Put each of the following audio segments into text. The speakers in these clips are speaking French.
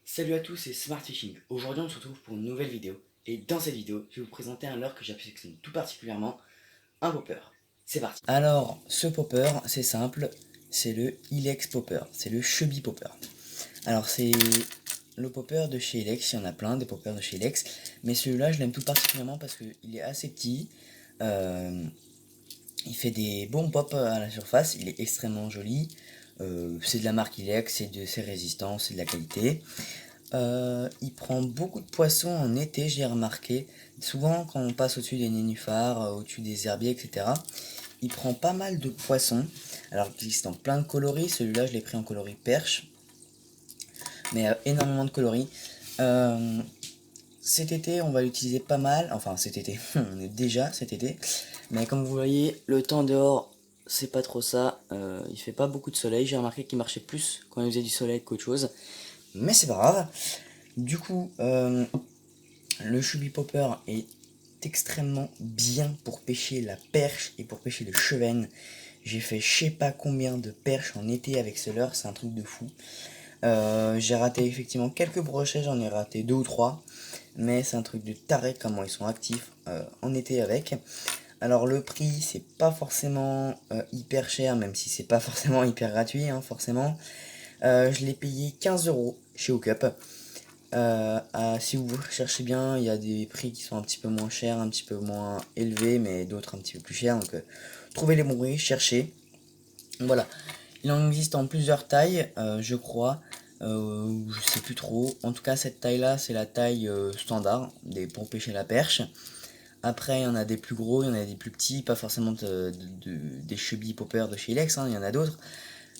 Salut à tous, c'est Smart Fishing. Aujourd'hui on se retrouve pour une nouvelle vidéo. Et dans cette vidéo, je vais vous présenter un leurre que j'affectionne tout particulièrement, un popper. C'est parti. Alors, ce popper, c'est simple, c'est le Ilex Popper, c'est le Chubby Popper. Alors c'est le popper de chez Ilex, il y en a plein des poppers de chez Ilex, mais celui-là je l'aime tout particulièrement parce qu'il est assez petit, il fait des bons pops à la surface, il est extrêmement joli, c'est de la marque Ilex, c'est résistant, c'est de la qualité. Il prend beaucoup de poissons en été, j'ai remarqué. Souvent quand on passe au-dessus des nénuphars, au-dessus des herbiers, etc. Il prend pas mal de poissons. Alors il existe en plein de coloris, celui-là je l'ai pris en coloris perche. Mais énormément de coloris. Cet été on va l'utiliser pas mal. Enfin cet été, on est déjà cet été. Mais comme vous voyez, le temps dehors, c'est pas trop ça. Il fait pas beaucoup de soleil. J'ai remarqué qu'il marchait plus quand il faisait du soleil qu'autre chose. Mais c'est pas grave. Du coup, le Chubby Popper est extrêmement bien pour pêcher la perche et pour pêcher le chevenne. J'ai fait je sais pas combien de perches en été avec ce leurre, c'est un truc de fou. J'ai raté effectivement quelques brochets, j'en ai raté 2 ou 3. Mais c'est un truc de taré comment ils sont actifs en été avec. Alors le prix c'est pas forcément hyper cher, même si c'est pas forcément hyper gratuit, hein, forcément. Je l'ai payé 15 € chez Hookup. Si vous cherchez bien, il y a des prix qui sont un petit peu moins chers, un petit peu moins élevés, mais d'autres un petit peu plus chers. Donc trouvez les bons prix, cherchez. Voilà. Il en existe en plusieurs tailles, je crois. Je sais plus trop. En tout cas, cette taille-là, c'est la taille standard pour pêcher la perche. Après, il y en a des plus gros, il y en a des plus petits, pas forcément des chubby poppers de chez Lex, hein, il y en a d'autres.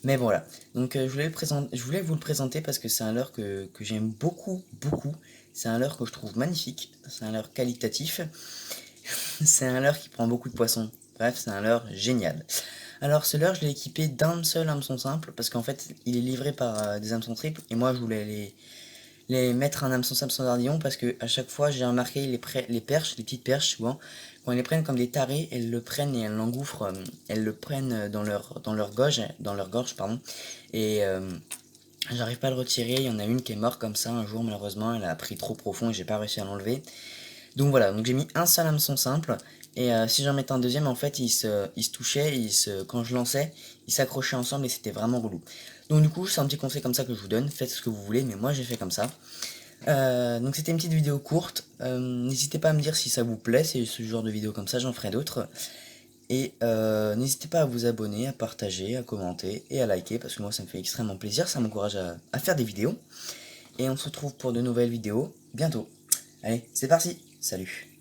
Mais voilà, donc je voulais vous le présenter parce que c'est un leurre que j'aime beaucoup, beaucoup. C'est un leurre que je trouve magnifique, c'est un leurre qualitatif, c'est un leurre qui prend beaucoup de poissons. Bref, c'est un leurre génial. Alors ce leurre, je l'ai équipé d'un seul hameçon simple parce qu'en fait, il est livré par des hameçons triples et moi je voulais les mettre un hameçon simple sans ardillon parce que à chaque fois j'ai remarqué les perches, les petites perches souvent, quand elles les prennent comme des tarés, elles le prennent et elles l'engouffrent, elles le prennent dans leur gorge pardon, et j'arrive pas à le retirer. Il y en a une qui est morte comme ça un jour malheureusement, elle a pris trop profond et j'ai pas réussi à l'enlever. Donc voilà, donc j'ai mis un seul hameçon simple et si j'en mettais un deuxième en fait il se touchait, quand je lançais, ils s'accrochaient ensemble et c'était vraiment relou. Donc du coup c'est un petit conseil comme ça que je vous donne, faites ce que vous voulez mais moi j'ai fait comme ça. Donc c'était une petite vidéo courte, n'hésitez pas à me dire si ça vous plaît, c'est ce genre de vidéo comme ça, j'en ferai d'autres. Et n'hésitez pas à vous abonner, à partager, à commenter et à liker parce que moi ça me fait extrêmement plaisir, ça m'encourage à faire des vidéos. Et on se retrouve pour de nouvelles vidéos bientôt. Allez, c'est parti, salut!